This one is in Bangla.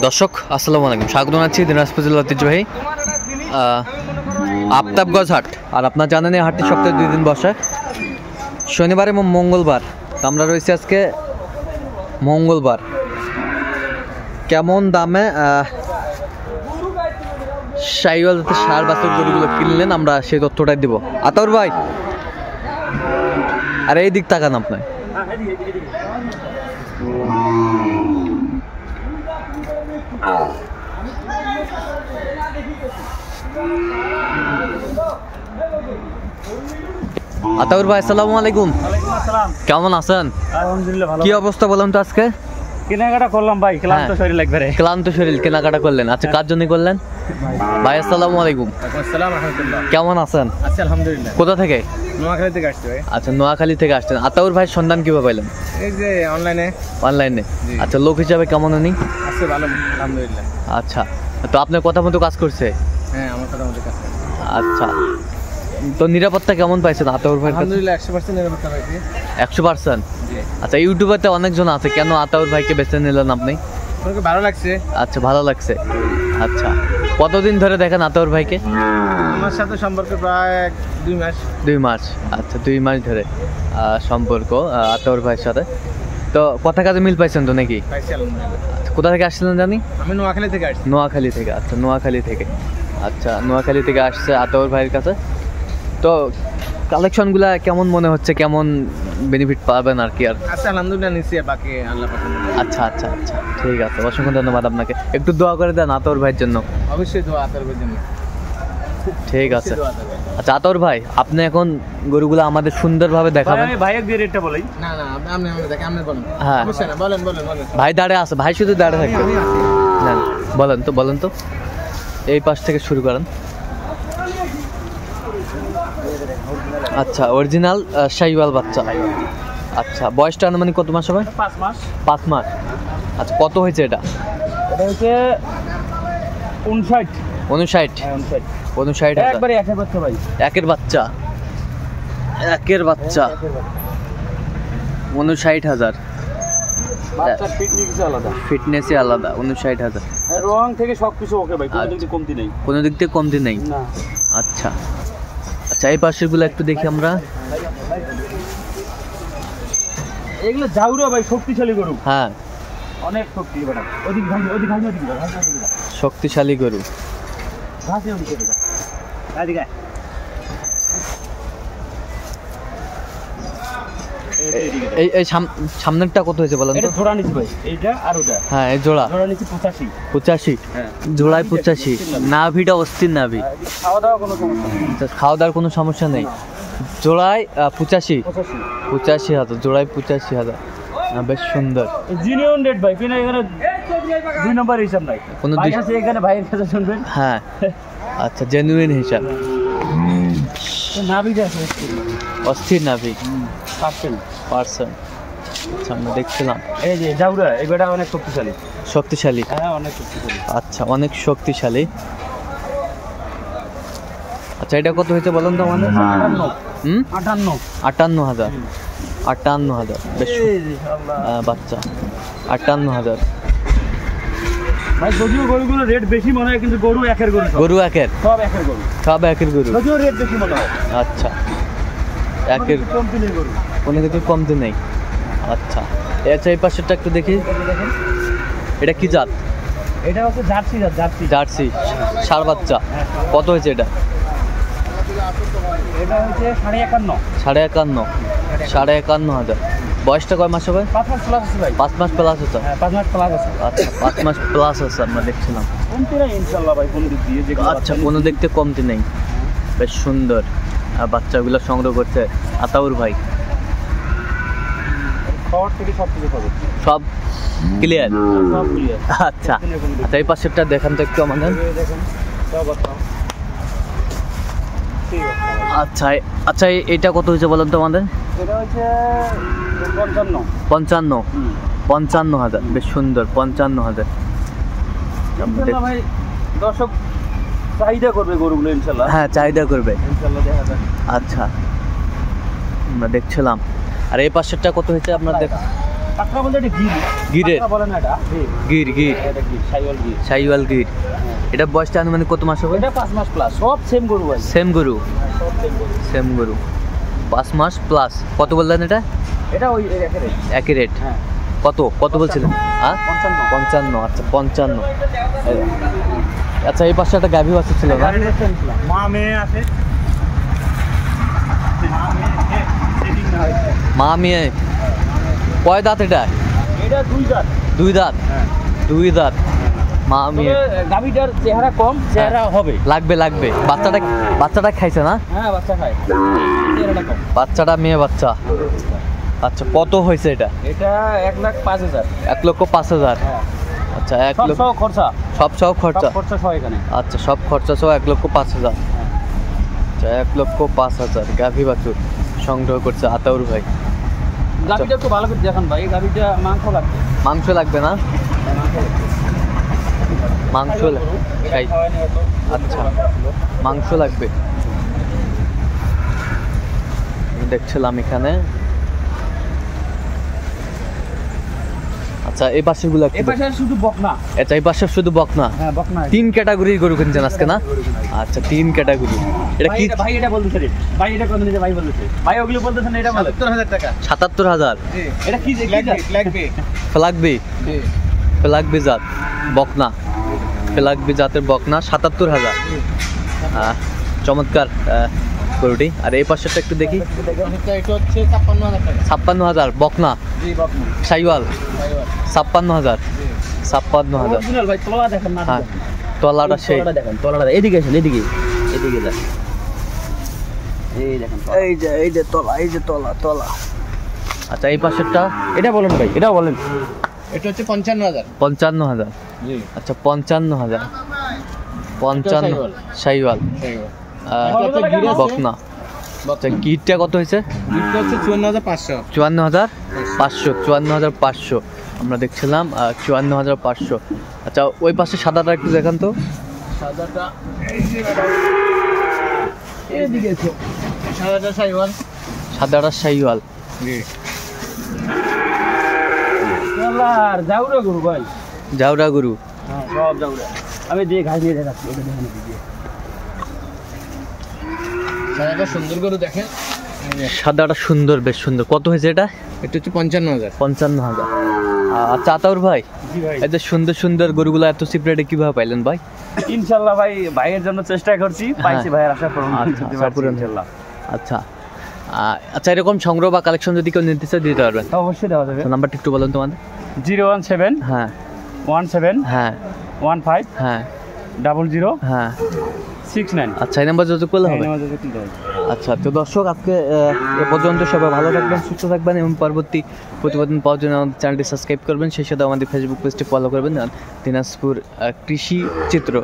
দর্শক আসসালামু আলাইকুম, স্বাগত জানাচ্ছি দিনাজপুর জেলার ঐতিহ্যবাহী আফতাবগঞ্জ হাট। আর আপনারা জানেন এই হাটটি সপ্তাহে 2 দিন বসে, শনিবার এবং মঙ্গলবার। তো আমরা রয়েছি আজকে মঙ্গলবার। কেমন দামে শাহিওয়াল জাতের ষাঁড় বাছুর গরুগুলো কিনলেন আমরা সেই তথ্যটাই দিব। আতাউর ভাই, আর এই দিক তাকান আপনার। আতাউর ভাই আসসালামু আলাইকুম। কেমন আছেন? আলহামদুলিল্লাহ ভালো। কি অবস্থা বলেন তো? আজকে কেনাকাটা করলাম ভাই, ক্লান্ত শরীর লাগবে রে। ক্লান্ত শরীর, কেনাকাটা করলেন? আচ্ছা, কার জন্য করলেন ভাই? আসসালামু আলাইকুম। আসসালাম রাহমাতুল্লাহ। কেমন আছেন? আচ্ছা আলহামদুলিল্লাহ। কোথা থেকে? নোয়াখালী থেকে আসছি ভাই। আচ্ছা, নোয়াখালী থেকে আসছেন। আতাউর ভাই সন্ধান কিভাবে পাইলেন? এই যে অনলাইনে। অনলাইনে। আচ্ছা, লোক হিসাবে কেমন উনি? আছে ভালো আলহামদুলিল্লাহ। আচ্ছা, তো আপনার কথা মতো কাজ করছে? হ্যাঁ, আমার কথা মতো কাজ করছে। আচ্ছা, তো নিরাপত্তা কেমন পাইছেন আতাউর ভাই? আলহামদুলিল্লাহ 100% নিরাপত্তা পাইছি। 100%? জি। আচ্ছা, ইউটিউবে অনেকজন আছে, কেন আতাউর ভাইকে বেছে নিলেন আপনি? আমাকে ভালো লাগছে। আচ্ছা, ভালো লাগছে। আচ্ছা, কতদিন ধরে দেখেন আতাউর ভাইকে? আমার সাথে সম্পর্ক প্রায় 2 মাস। 2 মাস। আচ্ছা, 2 মাস ধরে সম্পর্ক আতাউর ভাইয়ের সাথে। তো কথা কাজে মিল পাইছেন তো নাকি? পাইছি আলহামদুলিল্লাহ। আচ্ছা, কোথা থেকে আসছিলেন জানি? আমি নোয়াখালী থেকে আসছি। নোয়াখালী থেকে। আচ্ছা, নোয়াখালী থেকে। আচ্ছা, নোয়াখালী থেকে আসছে আতাউর ভাইয়ের কাছে। তো কালেকশনগুলা কেমন মনে হচ্ছে, কেমন বেনিফিট পাবেন আর কি? আর আচ্ছা আলহামদুলিল্লাহ নিছি, বাকি আল্লাহ পাক। আচ্ছা আচ্ছা আচ্ছা, ঠিক আছে, অসংখ্য ধন্যবাদ আপনাকে। একটু দোয়া করে দেন আতাউর ভাইয়ের জন্য। অবশ্যই দোয়া আতাউরের জন্য। ঠিক আছে। আচ্ছা আতাউর ভাই, আপনি এখন গরুগুলো আমাদের সুন্দরভাবে দেখাবেন। আমি ভাইয়ের দিয়ে রেটটা বলি। না না, আপনি দেখেন, আপনি বলেন। হ্যাঁ, অবশ্যই না, বলেন বলেন বলেন। ভাই দাঁড়ে আছে, ভাই শুধু দাঁড়ে থাকবে। না, বলেন তো এই পাশ থেকে শুরু করেন। আচ্ছা, অরিজিনাল শাহিওয়াল বাচ্চা। আচ্ছা, বয়সটা আনুমানিক কত মাস হবে? 5 মাস। 5 মাস। আচ্ছা, কত হয়েছে এটা? এটা হচ্ছে 59। 59? 59 একবারে একের বাচ্চা ভাই। একের বাচ্চা? একের বাচ্চা 59,000। বাচ্চার ফিটনেস আলাদা। ফিটনেসই আলাদা। 59,000। রং থেকে সবকিছু ওকে ভাই, কোনো দিক দিয়ে কমতি নেই। কোনো দিক থেকে কমতি নেই? না। আচ্ছা আচ্ছা, এই পাশেরগুলো একটু দেখি আমরা। এগুলো জাউরা ভাই, শক্তিশালী গরু। হ্যাঁ, অনেক শক্তি বেটা। ওদিক ভাই, ওদিক ভাই, ওদিক ভাই, শক্তিশালী গরু। ঘাসে ওদিক থেকে এদিকে। এই এই সামনেরটা কত হয়েছে বলেন এটা তো? জোড়া নিছি ভাই, এইটা আর ওটা। হ্যাঁ, এই জোড়া নিছি 85। 85? হ্যাঁ, জোড়ায় 85। নাভিটা অস্থির নাভি। খাওয়া দাওয়া কোনো সমস্যা নেই। খাওয়া দাওয়ার কোনো সমস্যা নেই। জোড়ায় 85? 85। 85,000 জোড়ায় 85,000। বেশ সুন্দর। জিনিয়ন রেট ভাই, কিনা এখানে 2 নম্বর হিসাব নাই। কোনো ভাই আছে এখানে, ভাইয়ের কাছে শুনবেন। হ্যাঁ, আচ্ছা, জেনুইন হিসাব। নাভি আছে অস্থির নাভি। পার্সেন্ট। আচ্ছা, আমরা দেখছিলাম। এই যে জাউরা, এই বেটা অনেক শক্তিশালী। শক্তিশালী? হ্যাঁ, অনেক শক্তিশালী। আচ্ছা, অনেক শক্তিশালী। আচ্ছা, এটা কত হয়েছে বলেন তো আমাদের? 58। 58,000। 58,000। বেশ বাচ্চা 58,000। ভাই যদিও গরুগুলো রেট বেশি মনে হয়, কিন্তু গরু একের গরু। গরু একের? সব একের গরু। সব একের গরু, যদিও রেট বেশি মনে হয়। আচ্ছা, একের কমতি নেই গরু। কোনো কিছু কমতি নেই। আচ্ছা, আচ্ছা, এই পাশেরটা একটু দেখি। এটা কি জাত? এটা হচ্ছে জার্সি জাত। জার্সি ষাঁড় বাচ্চা। কত হয়েছে এটা? এটা হচ্ছে 51.5। 51,500। বয়সটা কয় মাস হবে? 5 মাস প্লাস আছে ভাই। 5 মাস প্লাস আছে? হ্যাঁ, 5 মাস প্লাস আছে। আচ্ছা, 5 মাস প্লাস আছে, আমরা দেখছিলাম। কমতি নেই ইনশাআল্লাহ ভাই, কোন দিক দিয়ে যে। আচ্ছা, কোনো দেখতে কমতি নেই। বেশ সুন্দর। বাচ্চাগুলো সংগ্রহ করছে আতাউর ভাই। খাওয়ার থেকে সব কিছু পাবে। সব ক্লিয়ার? সব ক্লিয়ার। আচ্ছা আচ্ছা, এই পাশেরটা দেখান তো একটু আমাদের। দেখেন সব আছে। ঠিক আছে। আচ্ছা আচ্ছা, এইটা কত হয়েছে বলেন তো আমাদের? এটা হচ্ছে 55। 55? 55,000। বেশ সুন্দর। 55,000। ভাই দর্শক চাহিদা করবে গরুগুলো ইনশাআল্লাহ। হ্যাঁ, চাহিদা করবে ইনশাআল্লাহ, দেখা যাক। আচ্ছা, আমরা দেখছিলাম। আর এই পাশেরটা কত হয়েছে আপনার? কাঁকড়া বলতে এটা গির। গিরের? কাঁকড়া বলে না এটা, গির গির এটা গির, সাইওয়াল গির। শাহিওয়াল গির। এটা বয়সটা আনুমানিক কত মাস হবে? এটা 5 মাস প্লাস, সব সেম গরু ভাই। সেম গরু, সব সেম গরু। সেম গরু 5 মাস প্লাস। কত বললেন এটা? এটা ওই একই রেট। একই রেট? হ্যাঁ, কত কত বলছিলেন? হ্যাঁ 55। 55। আচ্ছা 55। আচ্ছা এই পাশে একটা গাভী বাচ্চা ছিল না? মা মেয়ে আছে। মা মেয়ে কয় দাঁত এটা? এটা 2 দাঁত। 2 দাঁত? হ্যাঁ, 2 দাঁত মা মেয়ে। গাভীটার চেহারা কম, চেহারা হবে। লাগবে লাগবে। বাচ্চাটা খাইছে না? হ্যাঁ, বাচ্চা খায়, চেহারাটা কম। বাচ্চাটা মেয়ে বাচ্চা। আচ্ছা কত হয়েছে এটা? এটা 1,05,000। 1,05,000। হ্যাঁ, আচ্ছা 1 সব লক্ষ সহ খরচা, সব খরচা? সব খরচা সহ এখানে। আচ্ছা সব খরচা সহ 1,05,000। আচ্ছা 1,05,000 গাভী বাছুর সংগ্রহ করছে আতাউর ভাই। গাভীটা একটু ভালো করে দেখান ভাই, গাভীটা মাংস লাগবে। মাংস লাগবে না? মাংস খাই। আচ্ছা মাংস লাগবে। আমি দেখছিলাম এখানে। আচ্ছা এই পাশের গুলো এই পাশে শুধু বকনা। আচ্ছা এই পাশে শুধু বকনা। হ্যাঁ, বকনা। 3 ক্যাটাগরির গরু কিনছেন আজকে না? আচ্ছা 3 ক্যাটাগরি। এটা কি? ভাই এটা বলতেছে রে, ভাই এটা কত নিতে ভাই বলতেছে, ভাই ওগুলো বলতেছে না, এটা বলে ৭৭,০০০ টাকা। ৭৭,০০০। এটা কি লাগবে। ফ্লাগবি? ফ্লাগবি জাত বকনা, ফ্লাগবি জাতের বকনা ৭৭,০০০। চমৎকার গরুটি। আর এই পাশেরটা একটু দেখি। এটা হচ্ছে ৫৬,০০০ টাকা। ৫৬,০০০ বকনা জি, বকনা। শাইওয়াল। সাইওয়াল। ৫৬,০০০। জি। ৫৬,০০০। অরিজিনাল ভাই, তলা দেখেন না। হ্যাঁ তলাটা সেই। তলাটা দেখেন, তলাটা এদিকে আসেন, এদিকে এদিকে যান, এই দেখেন তলা। এই যে তলা, এই যে তলা। আচ্ছা এই পাশেরটা এটা বলেন ভাই, এটাও বলেন। এটা হচ্ছে ৫৫,০০০। ৫৫,০০০। জি। আচ্ছা ৫৫,০০০। ৫৫ শাহিওয়াল। শাইওয়াল সাইওয়াল। বকনা। আচ্ছা গিটটা কত হয়েছে? এটা হচ্ছে ৫৪,৫০০। ৫৪,৫০০। ৫৪,৫০০ আমরা দেখছিলাম। ৫৪,৫০০। আচ্ছা ওই পাশে সাদাটা একটু দেখান তো। সাদাটা এদিকে আছে। সাদাটা সাইওয়াল। সাদাটা শাইওয়াল। জি। আর যাউরা গরু ভাই। জাউরা গরু। হ্যাঁ, সব যাউরা। আমি দিয়ে ঘাস দিয়ে দেখাচ্ছি, এটা দেখেন এদিকে। সাদাটা সুন্দর করে দেখেন। সাদাটা সুন্দর, বেশ সুন্দর। কত হয়েছে এটা? এটা হচ্ছে ৫৫,০০০। ৫৫,০০০। আচ্ছা আতাউর ভাই, জি ভাই। এই যে সুন্দর সুন্দর গরুগুলো এত চিপ রেটে কিভাবে পাইলেন ভাই? ইনশাআল্লাহ ভাই, ভাইয়ের জন্য চেষ্টা করছি, পাইছি, ভাইয়ের আশা পূরণ আচ্ছা, করতে আশা পারছি পূরণ। ইনশাআল্লাহ। আচ্ছা আচ্ছা এরকম সংগ্রহ বা কালেকশন যদি কেউ নিতে চায় দিতে পারবেন? তা অবশ্যই দেওয়া যাবে। নাম্বারটা একটু বলুন তোমাদের। 017 হ্যাঁ 17 হ্যাঁ 15 হ্যাঁ 00 হ্যাঁ। 69। আচ্ছা এই নাম্বার যোগাযোগ করলে হবে? আচ্ছা তো দর্শক আজকে এ পর্যন্ত সবাই ভালো থাকবেন, সুস্থ থাকবেন এবং পরবর্তী প্রতিবেদন পাওয়ার জন্য আমাদের চ্যানেলটি সাবস্ক্রাইব করবেন। সেই সাথে আমাদের ফেসবুক পেজটি ফলো করবেন, দিনাজপুর কৃষি চিত্র।